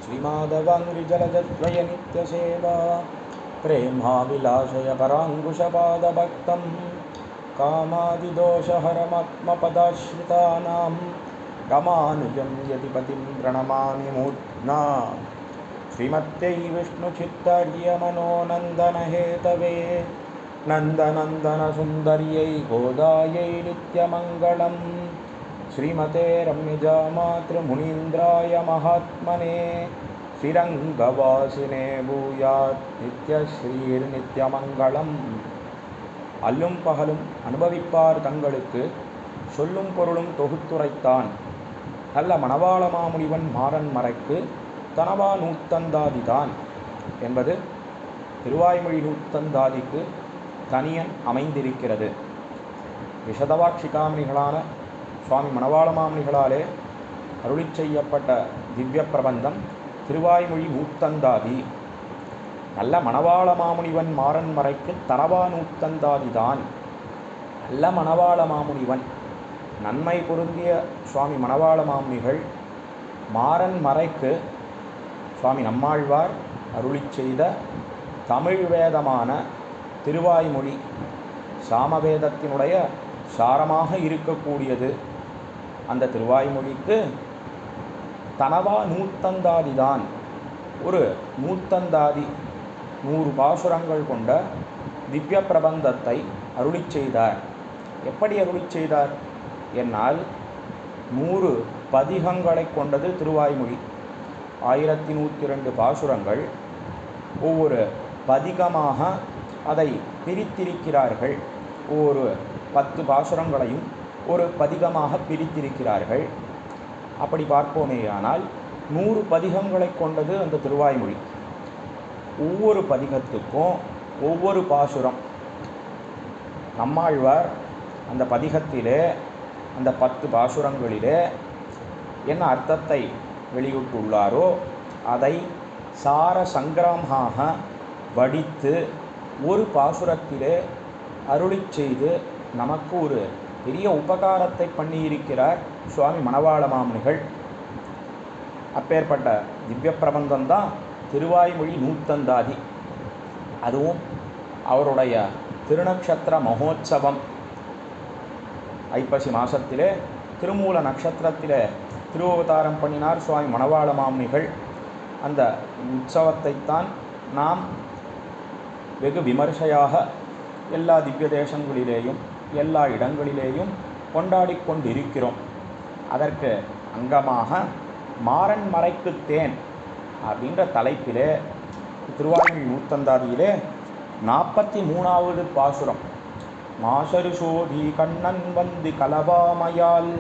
श्रीमाधवाङ्घ्रिजलजद्वय नित्यसेवा प्रेमाभिलाषय पराङ्कुशपादभक्तं कामादिदोषहरमात्मपदाश्रितानां रमानुजं यतिपतिं प्रणमामि मूर्ध्ना श्रीमत्यै विष्णुचित्तर्यमनोनन्दनहेतवे नन्दनन्दनसुन्दर्यै गोदायै नित्यमङ्गलं श्रीमते रम्यजामातृमुनीन्द्राय महात्मने श्रीरङ्गवासिने भूयात् नित्यश्रीर्नित्यमङ्गलम्. அல்லும் பகலும் அனுபவிப்பார் தங்களுக்கு சொல்லும் பொருளும் தொகுத்துரைத்தான் நல்ல மணவாள மாமுனிவன் மாறன் மறைக்கு தனவா நூத்தந்தாதிதான் என்பது திருவாய்மொழி நூத்தந்தாதிக்கு தனியன் அமைந்திருக்கிறது. விஷதவாட்சிகாமணிகளான சுவாமி மணவாள மாமுனிகளாலே அருளி செய்யப்பட்ட திவ்ய பிரபந்தம் திருவாய்மொழி நூத்தந்தாதி. நல்ல மணவாள மாமுனிவன் மாறன் மறைக்கு தனவா நூத்தந்தாதிதான். நல்ல மணவாள மாமுனிவன் நன்மை பொருந்திய சுவாமி மணவாள மாமுனிகள் மாறன் மறைக்கு சுவாமி நம்மாழ்வார் அருளி செய்த தமிழ் வேதமான திருவாய்மொழி சாமவேதத்தினுடைய சாரமாக இருக்கக்கூடியது. அந்த திருவாய்மொழிக்கு தனவா நூத்தந்தாதிதான். ஒரு நூத்தந்தாதி 100 பாசுரங்கள் கொண்ட திவ்ய பிரபந்தத்தை அருளி செய்தார். எப்படி அருளி செய்தார் என்னால் 100 பதிகங்களை கொண்டது திருவாய்மொழி. 1102 பாசுரங்கள். ஒவ்வொரு பதிகமாக அதை பிரித்திருக்கிறார்கள். ஒவ்வொரு 10 பாசுரங்களையும் ஒரு பதிகமாக பிரித்திருக்கிறார்கள். அப்படி பார்ப்போமேயானால் 100 பதிகங்களை கொண்டது அந்த திருவாய்மொழி. ஒவ்வொரு பதிகத்துக்கும் ஒவ்வொரு பாசுரம். நம்மாழ்வார் அந்த பதிகத்திலே அந்த 10 பாசுரங்களிலே என்ன அர்த்தத்தை வெளியிட்டுள்ளாரோ அதை சார சங்கிரமாக வடித்து ஒரு பாசுரத்திலே அருளி செய்து நமக்கு ஒரு பெரிய உபகாரத்தை பண்ணியிருக்கிறார் சுவாமி மணவாள மாமுனிகள். அப்பேற்பட்ட திவ்ய பிரபந்தம்தான் திருவாய்மொழி நூத்தந்தாதி. அதுவும் அவருடைய திருநக்ஷத்திர மகோத்சவம் ஐப்பசி மாதத்திலே திருமூல நட்சத்திரத்திலே திருவவதாரம் பண்ணினார் சுவாமி மணவாள மாமுனிகள். அந்த உற்சவத்தைத்தான் நாம் வெகு விமர்சையாக எல்லா திவ்ய தேசங்களிலேயும் எல்லா இடங்களிலேயும் கொண்டாடி கொண்டிருக்கிறோம். அதற்கு அங்கமாக மாறன் மறைக்கு தேன் அப்படின்ற தலைப்பிலே திருவாய்மொழி நூத்தந்தாதியிலே 43வது பாசுரம். மாசரு சோதி கண்ணன் வந்து கலபாமையால்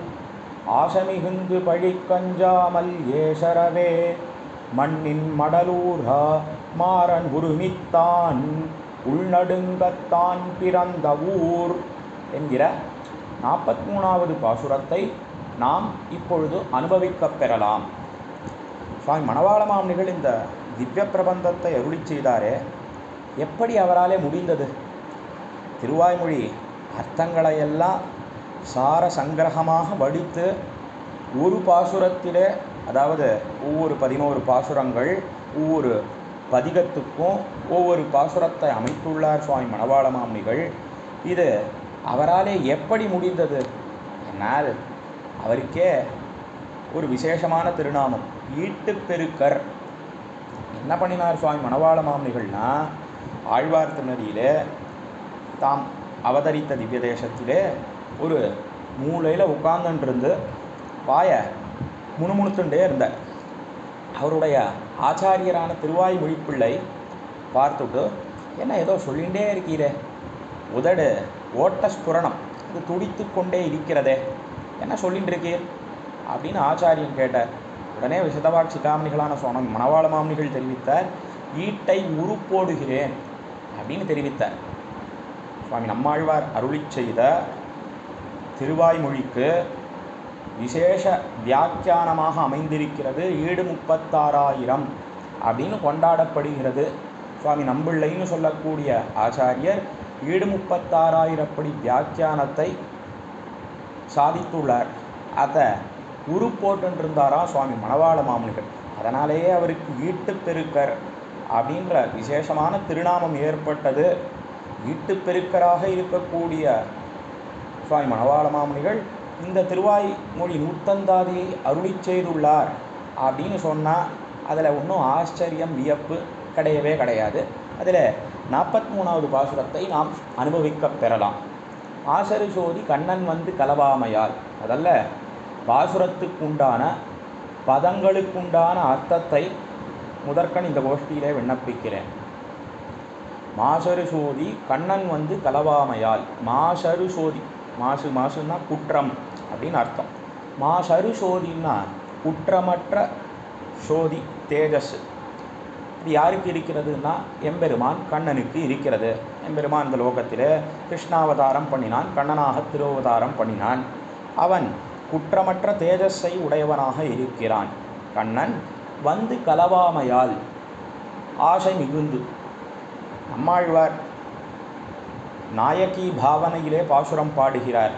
ஆசமிகுந்து பழிக்கஞ்சாமல் ஏசரவே மண்ணின் மடலூரா மாறன் உருமித்தான் உள்நடுங்கத்தான் பிறந்த ஊர் என்கிற 43வது பாசுரத்தை நாம் இப்பொழுது அனுபவிக்கப் பெறலாம். சுவாமி மணவாள மாமுனிகள் இந்த திவ்ய பிரபந்தத்தை அருளி செய்தாரே, எப்படி அவராலே முடிந்தது? திருவாய்மொழி அர்த்தங்களையெல்லாம் சார சங்கிரகமாக வடித்து ஒரு பாசுரத்திலே, அதாவது ஒவ்வொரு 11 பாசுரங்கள், ஒவ்வொரு பதிகத்துக்கும் ஒவ்வொரு பாசுரத்தை அமைத்துள்ளார் சுவாமி மணவாள மாமுனிகள். இது அவராலே எப்படி முடிந்தது என்னால் அவருக்கே ஒரு விசேஷமான திருநாமம் ஈட்டுப்பெருக்கர். என்ன பண்ணினார் சுவாமி மணவாள மாமுனிகள்னா, ஆழ்வார் திருநதியிலே தாம் அவதரித்த திவ்ய தேசத்திலே ஒரு மூலையில் உட்கார்ந்துருந்து வாயை முணுமுணுத்துண்டே இருந்தார். அவருடைய ஆச்சாரியரான திருவாய்மொழி பிள்ளை பார்த்துட்டு, என்ன ஏதோ சொல்லிகிட்டே இருக்கீரே, உதடு ஓட்ட ஸ்புரணம் அது துடித்து கொண்டே இருக்கிறதே, என்ன சொல்லிட்டு இருக்கீர் அப்படின்னு ஆச்சாரியன் கேட்டார். உடனே விஷதவாட்சிகாமணிகளான சுவாமி மணவாள மாமுனிகள் தெரிவித்தார், ஈட்டை உருப்போடுகிறேன் அப்படின்னு தெரிவித்தார். சுவாமி நம்மாழ்வார் அருளி செய்த திருவாய்மொழிக்கு விசேஷ வியாக்கியானமாக அமைந்திருக்கிறது. 736,000 அப்படின்னு கொண்டாடப்படுகிறது. சுவாமி நம்பிள்ளைன்னு சொல்லக்கூடிய ஆச்சாரியர் 736,000 படி வியாக்கியானத்தை சாதித்துள்ளார். அதை உருப்போட்டுருந்தாரா சுவாமி மணவாள மாமுனிகள். அதனாலேயே அவருக்கு ஈட்டுப்பெருக்கர் அப்படின்ற விசேஷமான திருநாமம் ஏற்பட்டது. ஈட்டுப்பெருக்கராக இருக்கக்கூடிய சுவாமி மணவாள மாமுனிகள் இந்த திருவாய்மொழி நூற்றந்தாதியை அருளி செய்துள்ளார் அப்படின்னு சொன்னால் அதில் ஒன்றும் ஆச்சரியம் வியப்பு கிடையவே கிடையாது. அதில் 43வது பாசுரத்தை நாம் அனுபவிக்க பெறலாம். ஆசரு சோதி கண்ணன் வந்து கலவாமையால், அதல்ல பாசுரத்துக்குண்டான பதங்களுக்குண்டான அர்த்தத்தை முதற்கண் இந்த கோஷ்டியிலே விண்ணப்பிக்கிறேன். மாசரு சோதி கண்ணன் வந்து கலவாமையால், மாசரு சோதி, மாசுன்னா குற்றம் அப்படின்னு அர்த்தம். மாசரு சோதின்னா குற்றமற்ற சோதி தேஜஸ். இது யாருக்கு இருக்கிறதுனா எம்பெருமான் கண்ணனுக்கு இருக்கிறது. எம்பெருமான் இந்த லோகத்தில் கிருஷ்ணாவதாரம் பண்ணினான், கண்ணனாக திருவதாரம் பண்ணினான். அவன் குற்றமற்ற தேஜஸை உடையவனாக இருக்கிறான். கண்ணன் வந்து கலவாமையால், ஆசை மிகுந்து. நம்மாழ்வார் நாயகி பாவனையிலே பாசுரம் பாடுகிறார்,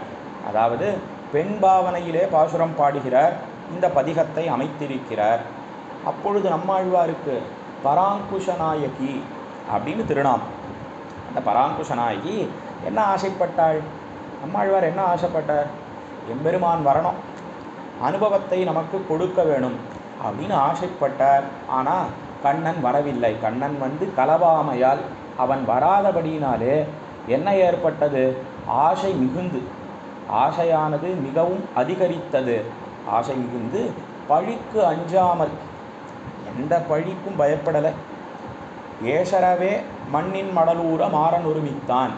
அதாவது பெண் பாவனையிலே பாசுரம் பாடுகிறார். இந்த பதிகத்தை அமைத்திருக்கிறார். அப்பொழுது நம்மாழ்வாருக்கு பராங்குஷ நாயகி அப்படின்னு திருநாமம். அந்த பராங்குஷ நாயகி என்ன ஆசைப்பட்டாள்? நம்மாழ்வார் என்ன ஆசைப்பட்டார்? எம்பெருமான் வரணும், அனுபவத்தை நமக்கு கொடுக்க வேணும் அப்படின்னு ஆசைப்பட்டார். ஆனால் கண்ணன் வரவில்லை. கண்ணன் வந்து கலவாமையால், அவன் வராதபடியினாலே என்ன ஏற்பட்டது? ஆசை மிகுந்து, ஆசையானது மிகவும் அதிகரித்தது. ஆசை மிகுந்து பழிக்கு அஞ்சாமல், எந்த பழிக்கும் பயப்படலை. ஏசரவே மண்ணின் மடலூர மாறன் ஒருமித்தான்.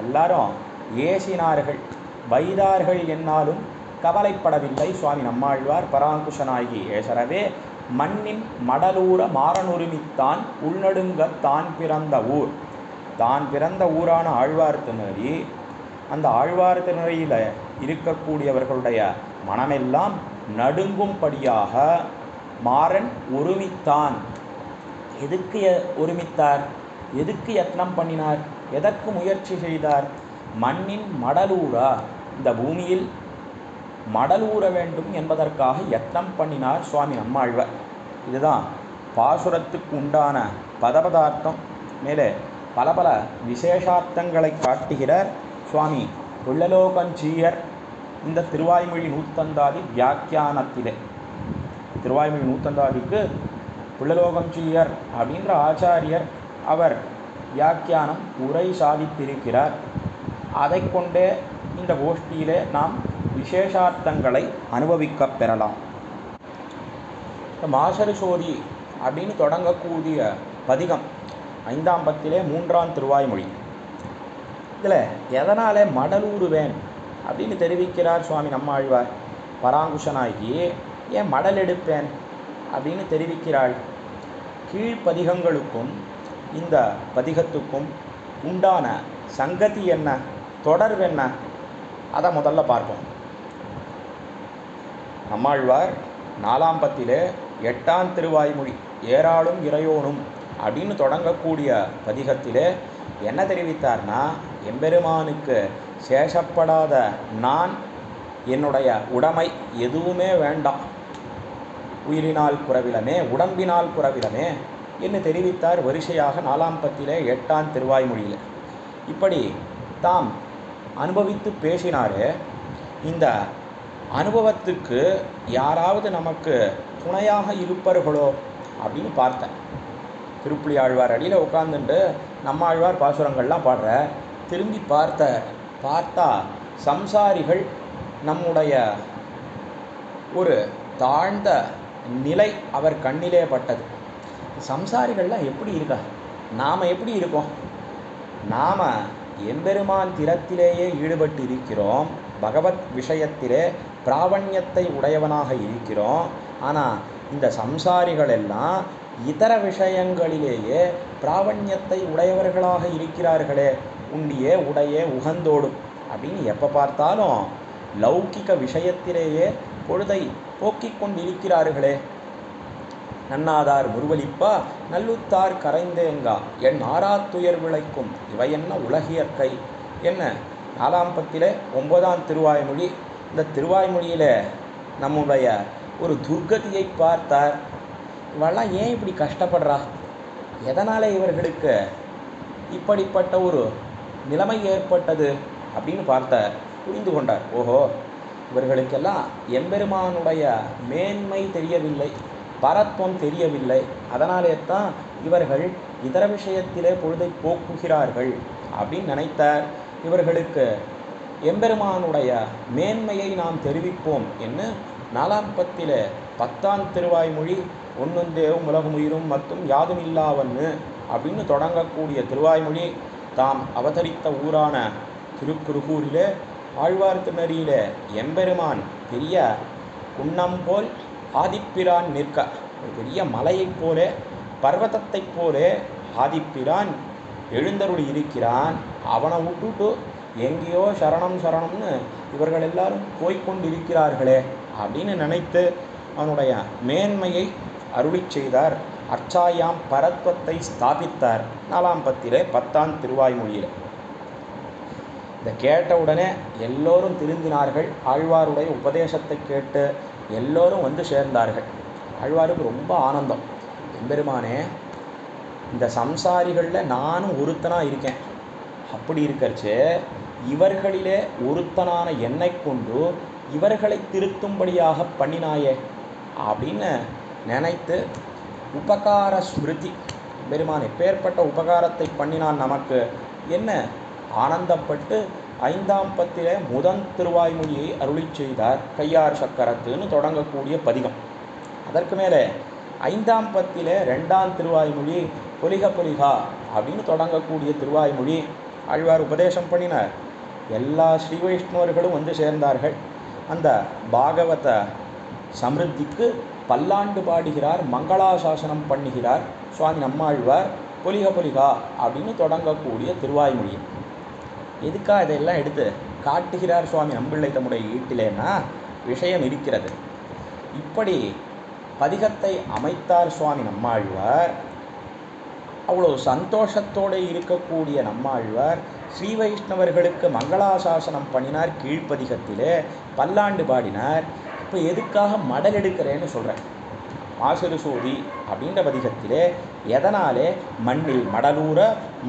எல்லாரும் ஏசினார்கள், வைதார்கள் என்னாலும் கவலைப்படவில்லை சுவாமி நம்மாழ்வார். பராங்குஷனாகி ஏசரவே மண்ணின் மடலூர மாறன் ஒருமித்தான், உள்நடுங்க தான் பிறந்த ஊர். தான் பிறந்த ஊரான ஆழ்வார்த்திணறி, அந்த ஆழ்வார்த்திணறியில் இருக்கக்கூடியவர்களுடைய மனமெல்லாம் நடுங்கும்படியாக மாறன் ஒருமித்தான். எதுக்கு ஒருமித்தார்? எதுக்கு யத்னம் பண்ணினார்? எதற்கு முயற்சி செய்தார்? மண்ணின் மடலூரா, இந்த பூமியில் மடலூர வேண்டும் என்பதற்காக யத்னம் பண்ணினார் சுவாமி நம்மாழ்வார். இதுதான் பாசுரத்துக்கு உண்டான பதபதார்த்தம். மேலே பல பல விசேஷார்த்தங்களை காட்டுகிறார் சுவாமி புள்ளலோகஞ்சீயர் இந்த திருவாய்மொழி நூற்றந்தாதி வியாக்கியானத்திலே. திருவாய்மொழி நூற்றந்தாதிக்கு புள்ளலோகஞ்சீயர் அப்படின்ற ஆச்சாரியர் அவர் வியாக்கியானம் உரை சாதித்திருக்கிறார். அதை கொண்டே இந்த கோஷ்டியிலே நாம் விசேஷார்த்தங்களை அனுபவிக்க பெறலாம். மாசரு சோதி அப்படின்னு தொடங்கக்கூடிய பதிகம் 5ஆம் பத்திலே 3ஆம் திருவாய்மொழி. இதில் எதனாலே மடலூருவேன் அப்படின்னு தெரிவிக்கிறார் சுவாமி நம்மாழ்வார். பராங்குஷனாகி ஏன் மடல் எடுப்பேன் அப்படின்னு தெரிவிக்கிறாள். கீழ்ப்பதிகங்களுக்கும் இந்த பதிகத்துக்கும் உண்டான சங்கதி என்ன, தொடர்வென்ன, அதை முதல்ல பார்ப்போம். நம்மாழ்வார் 4ஆம் பத்திலே 8ஆம் திருவாய்மொழி ஏராளும் இறையோனும் அப்படின்னு தொடங்கக்கூடிய பதிகத்திலே என்ன தெரிவித்தார்னா, எம்பெருமானுக்கு சேஷப்படாத நான், என்னுடைய உடைமை எதுவுமே வேண்டாம், உயிரினால் குறவிலமே உடம்பினால் குறவிலமே என்று தெரிவித்தார். வரிசையாக 4ஆம் பத்திலே 8ஆம் திருவாய்மொழியில் இப்படி தாம் அனுபவித்து பேசினாரே. இந்த அனுபவத்துக்கு யாராவது நமக்கு துணையாக இருப்பார்களோ அப்படின்னு பார்த்தேன். திருப்புலி ஆழ்வார் அடியில் உட்கார்ந்துட்டு நம்மாழ்வார் பாசுரங்கள்லாம் பாடுற. திரும்பி பார்த்தா சம்சாரிகள் நம்முடைய ஒரு தாழ்ந்த நிலை அவர் கண்ணிலே பட்டது. சம்சாரிகள்லாம் எப்படி இருக்கா, நாம் எப்படி இருக்கோம்? நாம் எம்பெருமான் திறத்திலேயே ஈடுபட்டு இருக்கிறோம், பகவத் விஷயத்திலே பிராவண்யத்தை உடையவனாக இருக்கிறோம். ஆனால் இந்த சம்சாரிகள் எல்லாம் இதர விஷயங்களிலேயே பிராவண்யத்தை உடையவர்களாக இருக்கிறார்களே. உண்டியே உடையே உகந்தோடும் அப்படின்னு எப்போ பார்த்தாலும் லௌகிக விஷயத்திலேயே பொழுதை போக்கிக் கொண்டிருக்கிறார்களே. நன்னாதார் முருவலிப்பா நல்லுத்தார் கரைந்தேங்கா என் ஆறாத்துயர் விளைக்கும் இவை என்ன உலகியற்கை என்ன. 4ஆம் பத்திலே 9ஆம் திருவாய்மொழி. இந்த திருவாய்மொழியில் நம்முடைய ஒரு துர்கதியை பார்த்தார். இவெல்லாம் ஏன் இப்படி கஷ்டப்படுறா, எதனால் இவர்களுக்கு இப்படிப்பட்ட ஒரு நிலைமை ஏற்பட்டது அப்படின்னு பார்த்தார். புரிந்து கொண்டார். ஓஹோ, இவர்களுக்கெல்லாம் எம்பெருமானுடைய மேன்மை தெரியவில்லை, பரத்வம் தெரியவில்லை, அதனாலே தான் இவர்கள் இதர விஷயத்திலே பொழுதை போக்குகிறார்கள் அப்படின்னு நினைத்தார். இவர்களுக்கு எம்பெருமானுடைய மேன்மையை நாம் தெரிவிப்போம் என்று 4ஆம் பத்திலே 10ஆம் திருவாய்மொழி ஒன்னுந்தேவும் உலகமுயிரும் மற்றும் யாதும் இல்லாவன்னு அப்படின்னு தொடங்கக்கூடிய திருவாய்மொழி தாம் அவதரித்த ஊரான திருக்குறுகூரிலே ஆழ்வார்த்திருநறியிலே எம்பெருமான் பெரிய குன்னம் போல் ஆதிப்பிரான் நிற்க, ஒரு பெரிய மலையைப் போலே பர்வதத்தைப் போலே ஆதிப்பிரான் எழுந்தருளி இருக்கிறான். அவனை விட்டுட்டு எங்கேயோ சரணம் சரணம்னு இவர்கள் எல்லாரும் போய்கொண்டிருக்கிறார்களே அப்படின்னு நினைத்து அவனுடைய மேன்மையை அருளி செய்தார். அர்ச்சாயாம் பரத்வத்தை ஸ்தாபித்தார். 4ஆம் பத்திலே 10ஆம் திருவாய்மொழியில். இதை கேட்ட உடனே எல்லோரும் திருந்தினார்கள். ஆழ்வாருடைய உபதேசத்தை கேட்டு எல்லோரும் வந்து சேர்ந்தார்கள். ஆழ்வாருக்கு ரொம்ப ஆனந்தம். எம்பெருமானே, இந்த சம்சாரிகளில் நானும் ஒருத்தனாக இருக்கேன், அப்படி இருக்கச்சு இவர்களிலே ஒருத்தனான என்னை கொண்டு இவர்களை திருத்தும்படியாக பண்ணினாயே அப்படின்னு நினைத்து உபகார ஸ்மிருதி, பெருமான் எப்பேற்பட்ட உபகாரத்தை பண்ணினான் நமக்கு என்ன ஆனந்தப்பட்டு 5ஆம் பத்திலே முதன் திருவாய்மொழியை அருளி செய்தார். கையார் சக்கரத்துன்னு தொடங்கக்கூடிய பதிகம். அதற்கு மேலே 5ஆம் பத்திலே 2ஆம் திருவாய்மொழி பொலிக பொலிகா அப்படின்னு தொடங்கக்கூடிய திருவாய்மொழி ஆழ்வார் உபதேசம் பண்ணினார். எல்லா ஸ்ரீ வைஷ்ணவர்களும் வந்து சேர்ந்தார்கள். அந்த பாகவத சமிருத்திக்கு பல்லாண்டு பாடுகிறார், மங்களாசாசனம் பண்ணுகிறார் சுவாமி நம்மாழ்வார். பொலிக பொலிகா அப்படின்னு தொடங்கக்கூடிய திருவாய்மொழி. எதுக்காக இதையெல்லாம் எடுத்து காட்டுகிறார் சுவாமி நம்பிள்ளை தம்முடைய ஈட்டிலேன்னா விஷயம் இருக்கிறது. இப்படி பதிகத்தை அமைத்தார் சுவாமி நம்மாழ்வார். அவ்வளோ சந்தோஷத்தோடு இருக்கக்கூடிய நம்மாழ்வார் ஸ்ரீ வைஷ்ணவர்களுக்கு மங்களாசாசனம் பண்ணினார். கீழ்ப்பதிகத்திலே பல்லாண்டு பாடினார். இப்போ எதுக்காக மடல் எடுக்கிறேன்னு சொல்கிறேன். மாசிறு சோதி அப்படின்ற பதிகத்திலே எதனாலே மண்ணில் மடலூர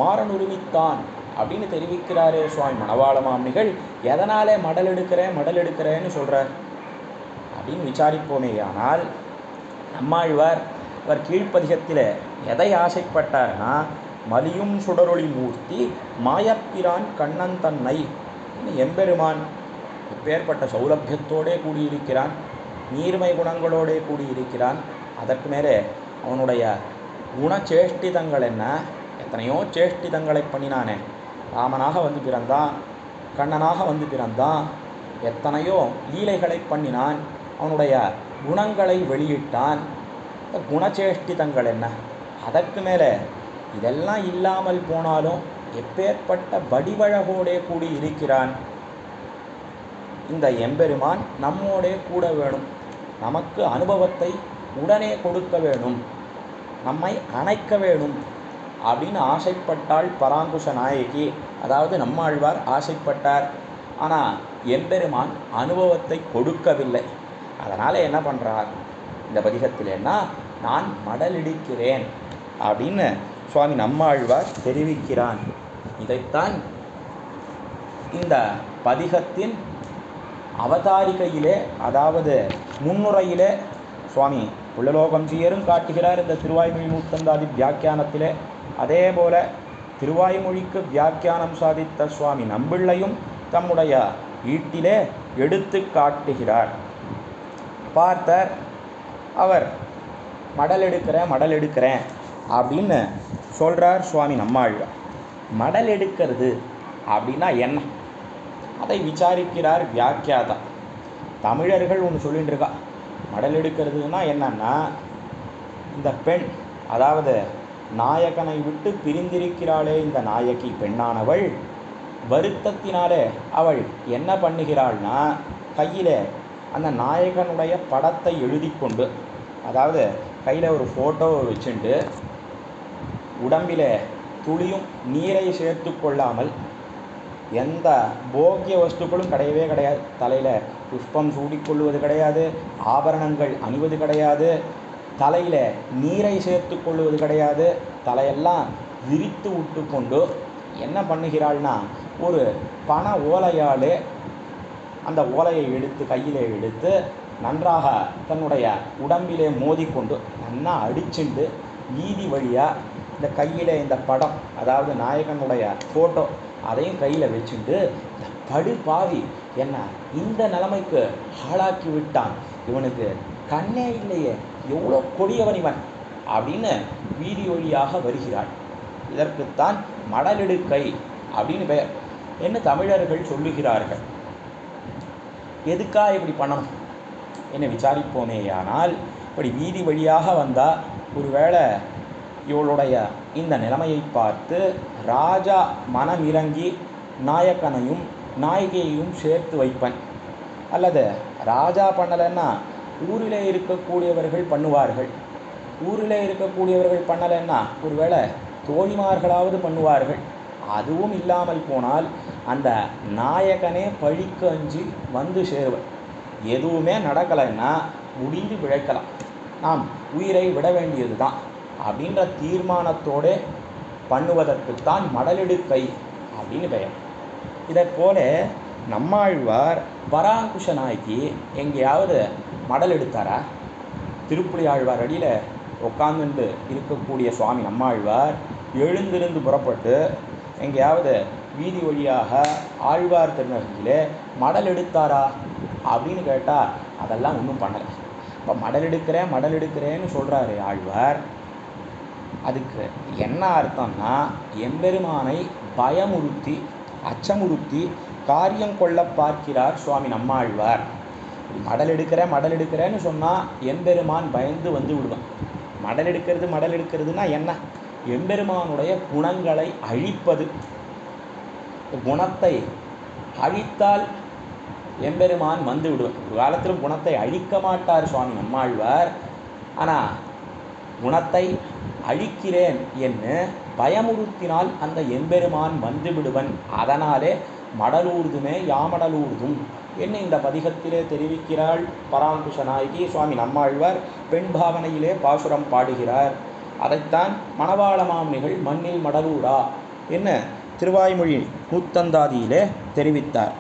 மாறனுரிமித்தான் அப்படின்னு தெரிவிக்கிறாரே சுவாமி மணவாள மாமுனிகள். எதனாலே மடல் எடுக்கிறேன்னு சொல்கிறார் அப்படின்னு விசாரிப்போமே. ஆனால் நம்மாழ்வார் அவர் கீழ்ப்பதிகத்தில் எதை ஆசைப்பட்டார்னா, மலியும் சுடரொளி மூர்த்தி மாயப்பிரான் கண்ணன் தன்னை எம்பெருமான் இப்பேற்பட்ட சௌலபியத்தோடே கூடியிருக்கிறான், நீர்மை குணங்களோடே கூடியிருக்கிறான். அதற்கு மேலே அவனுடைய குணச்சேஷ்டிதங்கள் என்ன, எத்தனையோ சேஷ்டிதங்களை பண்ணினானே. ராமனாக வந்து பிறந்தான், கண்ணனாக வந்து பிறந்தான், எத்தனையோ லீலைகளை பண்ணினான், அவனுடைய குணங்களை வெளியிட்டான். குணச்சேஷ்டிதங்கள் என்ன, அதற்கு மேலே இதெல்லாம் இல்லாமல் போனாலும் எப்பேற்பட்ட வடிவழகோடே கூடி இருக்கிறான். இந்த எம்பெருமான் நம்மோடே கூட வேணும், நமக்கு அனுபவத்தை உடனே கொடுக்க வேணும், நம்மை அணைக்க வேணும் அப்படின்னு ஆசைப்பட்டாள் பராங்குஷ நாயகி. அதாவது நம்மாழ்வார் ஆசைப்பட்டார். ஆனால் எம்பெருமான் அனுபவத்தை கொடுக்கவில்லை. அதனால் என்ன பண்ணுறார் இந்த பதிகத்திலேன்னா, நான் மடலிடிக்கிறேன் அப்படின்னு சுவாமி நம்மாழ்வார் தெரிவிக்கிறான். இதைத்தான் இந்த பதிகத்தின் அவதாரிகையிலே, அதாவது முன்னுரையிலே சுவாமி புள்ளலோகம்ஜியரும் காட்டுகிறார். இந்த திருவாய்மொழி நூற்றந்தாதி வியாக்கியானத்திலே அதே போல திருவாய்மொழிக்கு வியாக்கியானம் சாதித்த சுவாமி நம்பிள்ளையும் தம்முடைய ஈட்டிலே எடுத்து காட்டுகிறார். பார்த்தார். அவர் மடல் எடுக்கிறேன் அப்படின்னு சொல்கிறார் சுவாமி நம்மாழ்வார். மடல் எடுக்கிறது அப்படின்னா என்ன, அதை விசாரிக்கிறார் வியாக்கியாதா. தமிழர்கள் ஒன்று சொல்லிட்டு இருக்கா, மடல் எடுக்கிறதுனா என்னன்னா, இந்த பெண், அதாவது நாயகனை விட்டு பிரிந்திருக்கிறாளே இந்த நாயகி பெண்ணானவள், வருத்தத்தினாலே அவள் என்ன பண்ணுகிறாள்னா, கையில் அந்த நாயகனுடைய படத்தை எழுதி கொண்டு, அதாவது கையில் ஒரு ஃபோட்டோவை வச்சுட்டு உடம்பில் துளியும் நீரை சேர்த்து கொள்ளாமல், எந்த போக்கிய வஸ்துக்களும் கிடையவே கிடையாது, தலையில் புஷ்பம் சூடிக்கொள்வது கிடையாது, ஆபரணங்கள் அணிவது கிடையாது, தலையில் நீரை சேர்த்து கொள்வது கிடையாது. தலையெல்லாம் விரித்து விட்டு கொண்டு என்ன பண்ணுகிறாள்னா, ஒரு பனை ஓலையாலே அந்த ஓலையை எடுத்து கையிலே எடுத்து நன்றாக தன்னுடைய உடம்பிலே மோதிக்கொண்டு நல்லா அடிச்சுண்டு வீதி வழியாக இந்த கையில் இந்த படம், அதாவது நாயகனுடைய ஃபோட்டோ, அதையும் கையில் வச்சுட்டு, இந்த படு பாவி என்ன இந்த நிலைமைக்கு ஆளாக்கி விட்டான், இவனுக்கு கண்ணே இல்லையே, எவ்வளோ கொடியவன் இவன் அப்படின்னு வீதி வழியாக வருகிறாள். இதற்குத்தான் மடலிடுக்கை அப்படின்னு பெயர் என்று தமிழர்கள் சொல்லுகிறார்கள். எதுக்காக இப்படி பண்ணணும் என்ன விசாரிப்போமேயானால், இப்படி வீதி வழியாக வந்தால் ஒருவேளை இவளுடைய இந்த நிலைமையை பார்த்து ராஜா மனமிறங்கி நாயக்கனையும் நாயகியையும் சேர்த்து வைப்பன். அல்லது ராஜா பண்ணலைன்னா ஊரில் இருக்கக்கூடியவர்கள் பண்ணுவார்கள். ஊரில் இருக்கக்கூடியவர்கள் பண்ணலைன்னா ஒருவேளை தோழிமார்களாவது பண்ணுவார்கள். அதுவும் இல்லாமல் போனால் அந்த நாயகனே பழிக்கு அஞ்சி வந்து சேருவன். எதுவுமே நடக்கலைன்னா முடிந்து பிழைக்கலாம், நாம் உயிரை விட வேண்டியது தான் அப்படின்ற தீர்மானத்தோடு பண்ணுவதற்குத்தான் மடலிடுக்கை அப்படின்னு பெயர். இதை போல நம்மாழ்வார் பராங்குஷ நாய்க்கு எங்கேயாவது மடல் எடுத்தாரா? திருப்புலி ஆழ்வார் அடியில் உட்காந்துட்டு இருக்கக்கூடிய சுவாமி நம்மாழ்வார் எழுந்திருந்து புறப்பட்டு எங்கேயாவது வீதி வழியாக ஆழ்வார் திருநகரிலே மடல் எடுத்தாரா அப்படின்னு கேட்டால் அதெல்லாம் ஒன்றும் பண்ணலை. இப்போ மடல் எடுக்கிறேன்னு சொல்கிறாரு ஆழ்வார். அதுக்கு என்ன அர்த்தம்னா, எம்பெருமானை பயமுறுத்தி அச்சமுறுத்தி காரியம் கொள்ள பார்க்கிறார் சுவாமி நம்மாழ்வார். மடல் எடுக்கிறேன்னு சொன்னால் எம்பெருமான் பயந்து வந்து விடுவான். மடல் எடுக்கிறதுனா என்ன? எம்பெருமானுடைய குணங்களை அழிப்பது. குணத்தை அழித்தால் எம்பெருமான் வந்து விடுவான். ஒரு காலத்திலும் குணத்தை அழிக்க மாட்டார் சுவாமி நம்மாழ்வார். ஆனால் குணத்தை அழிக்கிறேன் என்று பயமுறுத்தினால் அந்த எம்பெருமான் வந்து விடுவன். அதனாலே மடலூர்துமே யாமடலூர்தும் என்ன இந்த பதிகத்திலே தெரிவிக்கிறாள் பராங்குஷ நாயகி. சுவாமி நம்மாழ்வார் பெண் பாவனையிலே பாசுரம் பாடுகிறார். அதைத்தான் மணவாள மாமுனிகள் மண்ணில் மடலூரா என்ன திருவாய்மொழி நூத்தந்தாதியிலே தெரிவித்தார்.